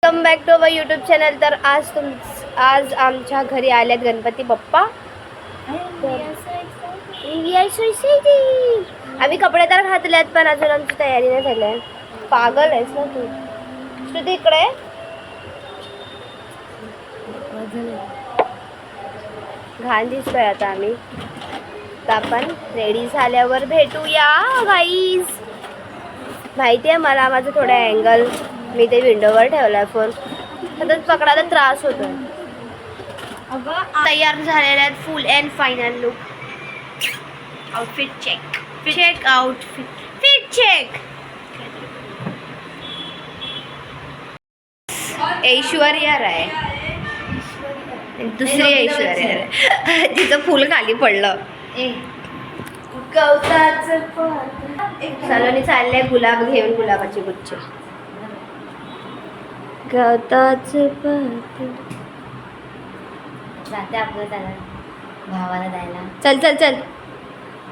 Welcome back to our YouTube channel. तर आज आमच्या घरी आल्यात गणपती बाप्पा. आम्ही कपडे तर घातलेत पण अजून आमची तयारी नाही झाली आहे. पागल आहेस ना तू. श्रुती इकडे घाण दिसतोय. आता आम्ही तर आपण रेडी झाल्यावर भेटूया गाईज. माहिती आहे मला माझं थोडा अँगल मी ते विंडोवर ठेवलाय फोन, सतत पकडायला त्रास होतोय. तयार झालेले आहेत full and final look. Outfit check outfit check. Aishwarya Rai, दुसरी ऐश्वर्या राय. तिचं फुल खाली पडलं. सलोनी चालले गुलाब घेऊन, गुलाबाचे गुच्छ. गवताचं पात जाते आपलं त्याला भावाला द्यायला. चल चल चल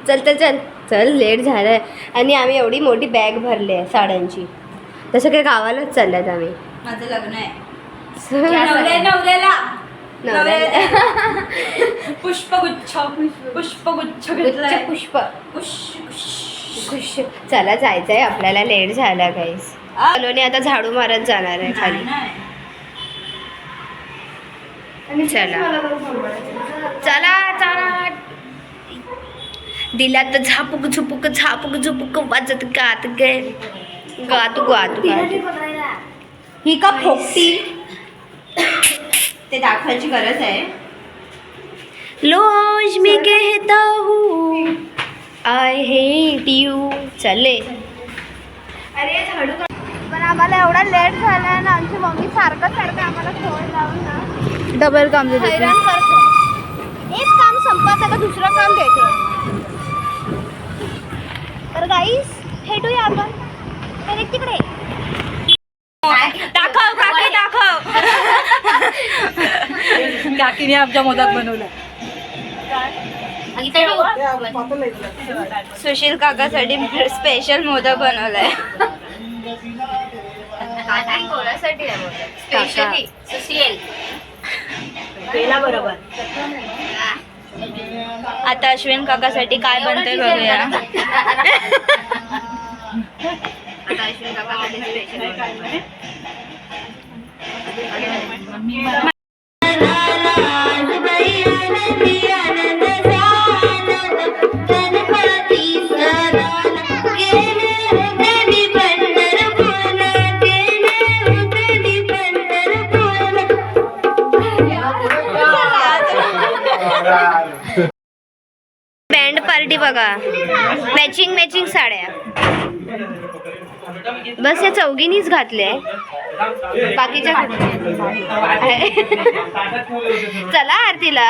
चल चल चल चल लेट झालंय. आणि आम्ही एवढी मोठी बॅग भरली आहे साड्यांची. तसं काही गावालाच चालल्यात आम्ही. माझं लग्न आहे. पुष्पगुच्छ घेतलाय. पुष्प चला जायचंय आपल्याला, लेट झाला गाईस. सलोनी आता झाडू मारत जाणार आहे खाली. चला चला चला. दिला तर झापूक झुपूक वाजत गात गे गातू गातू गातू. ही का फोकती ते दाखवायची गरज आहे. रोज मी कहता हूँ आय हेट यू. चले. अरे झाडू पण आम्हाला एवढा लेट झाला ना. आमची मम्मी सारखं आम्हाला फोन लावून ना डबल काम हैराण करते. एक काम संपत का दुसरं काम देते. तर गाईस भेटूया आपण डायरेक्ट तिकडे. दाखव काकी दाखव. काकीने आमच्या मोदक बनवला. सुशील काकासाठी स्पेशल मोदक बनवलाय. कोणासाठी स्पेशली सुशील केला बरोबर. आता अश्विन काकासाठी काय बनतंय बघूया. आता अश्विन काकासाठी स्पेशल बँड पार्टी बघा. मॅचिंग साड्या. बस या चौघीनीच घातले. बाकीच्या चला आरतीला.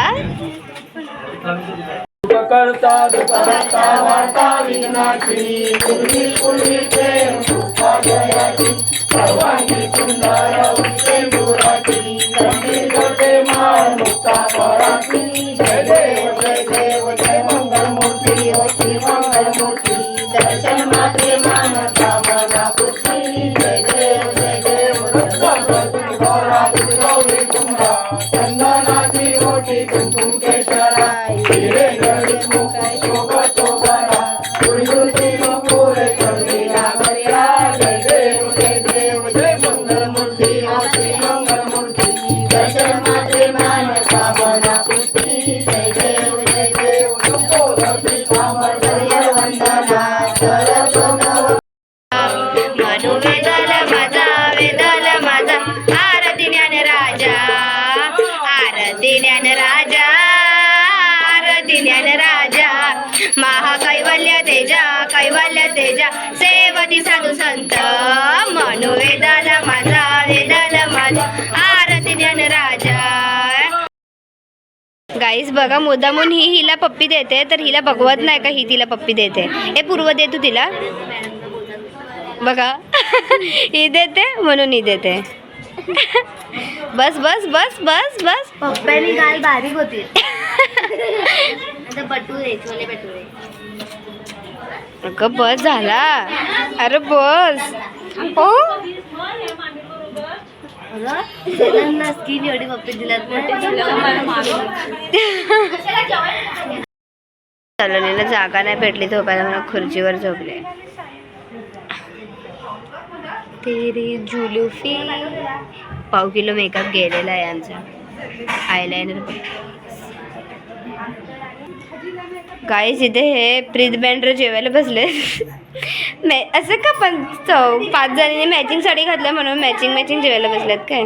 कैवल्य तेजा सेवती साधू संत म्हणू वेदाला माझा आरती ज्ञान राजा. गाईस बघा मुद्दामून ही हिला पप्पी देते तर हिला बघवत नाही का ही तिला पप्पी देते. हे पूर्व दे तू तिला. बघा ही देते म्हणून ही देते. बस बस बस बस बस. पप्प्यानी गाल बारीक होती. आता बटुरे छोले बटुरे. अगं बस झाला. अरे बस. हो स्किन एवढी पप्पी दिलात सलोनीला जागा नाही भेटली झोपायला म्हणून खुर्चीवर झोपले. तेरी जुलुफी. पाव किलो मेकअप गेलेला आहे आमचा. आयलायनर गाईस इथे हे प्रीत बँड्र जेवायला बसले. असं का पण 5 जणींनी मॅचिंग साडी घातल्या म्हणून मॅचिंग जेवायला बसल्यात काय?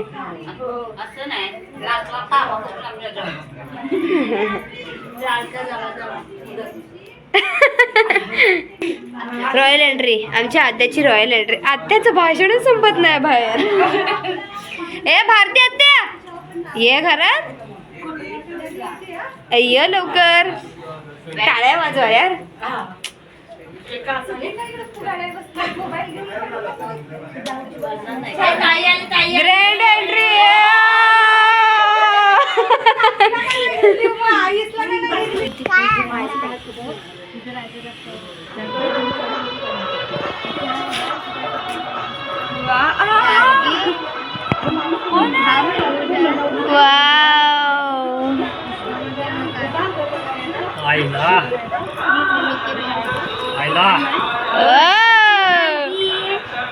Royal entry. आमच्या आत्याची रॉयल एंट्री. आत्याचं भाषणच संपत नाही बाहेर. ए भारती आत्या ये घरात. ये लवकर. टाळ्या वाजवा यार. Grand entry.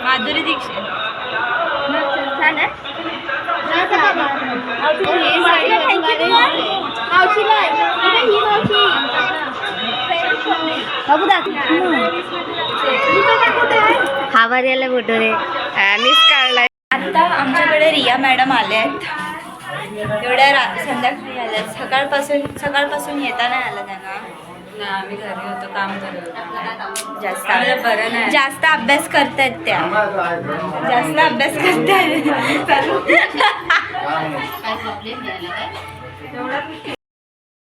माधुरी दीक्षित. हावाऱ्याला फोटो रे मिस काढलाय. आता आमच्याकडे रिया मॅडम आले आहेत. एवढ्या संध्याकाळी आल्या. सकाळपासून येता नाही आलं त्यांना. आम्ही घरी होतो, काम करत. जास्त अभ्यास करतायत त्या. जास्त अभ्यास करतायत.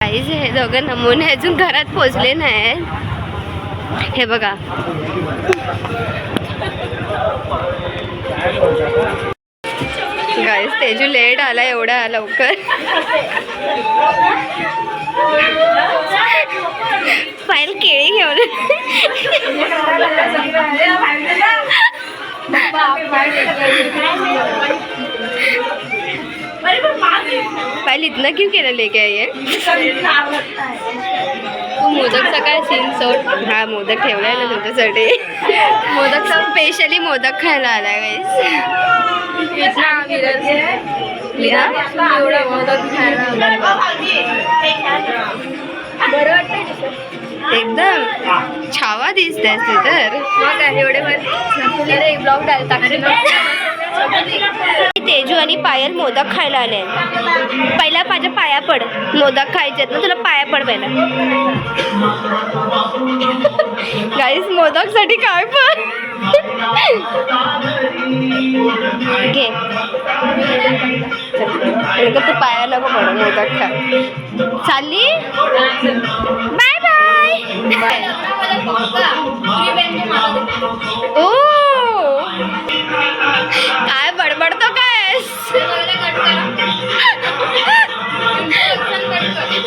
काहीच हे दोघं नमुने अजून घरात पोचले नाही. हे बघा गाईस तेजू लेट आला एवढा लवकर. फाईल केळी घेऊन फाईल इतना क्यों केलं लेके आई आहे? तू मोदकचा काय सीन सोड. हा मोदक ठेवलाय ना तुमच्यासाठी. मोदकचा स्पेशली मोदक खायला आलाय गाईस. एकदम छावा दिसतेस ते तर. एवढे ब्लॉग तेजू आणि पायल मोदक खायला आले. पहिला माझ्या पाया पड. मोदक खायचे ना तुला पाया पड पहिला. गाईस मोदक साठी काय पण घे. तू पाया नको पड मोदक खा. चालली बाय बाय. ओ काय बडबडतो काय?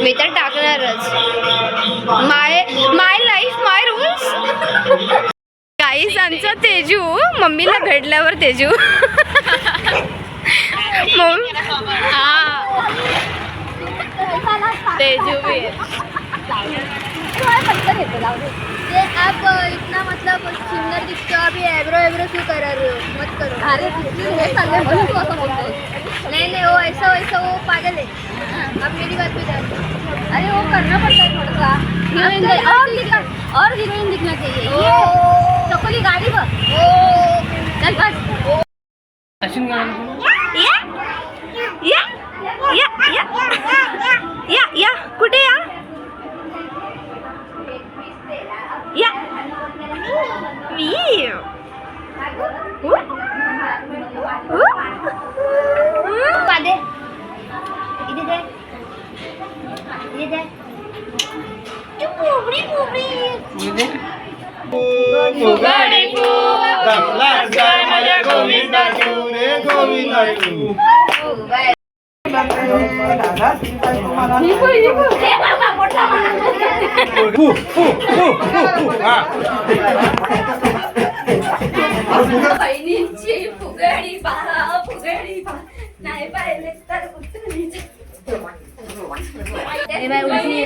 मी तर टाकणारच. माय लाईफ माय रूल्स. गाईस आमचा तेजू मम्मीला भेटल्यावर तेजू तेजू भी ये आप इतना मतलब सुंदर दिखते हो, अभी एब्रो क्यों कर रहे हो? मत करो. अरे नहीं वो ऐसा वैसा वो पागल है. आप मेरी बात पे ध्यान दो. अरे वो करना पड़ता है थोड़ा सा. और हीरोइन दिखना चाहिए. चकोली गाड़ी बघ. चल बस. या कुठे या मी पादे इधर दे. इधर दे. पुबडी फुगाडी फू दमलास काय माझ्या गोविंदा तू रे गोविंदा तू. बहिणींची फुगडी पहा फुगडी पहा. ए बाई, उलटी.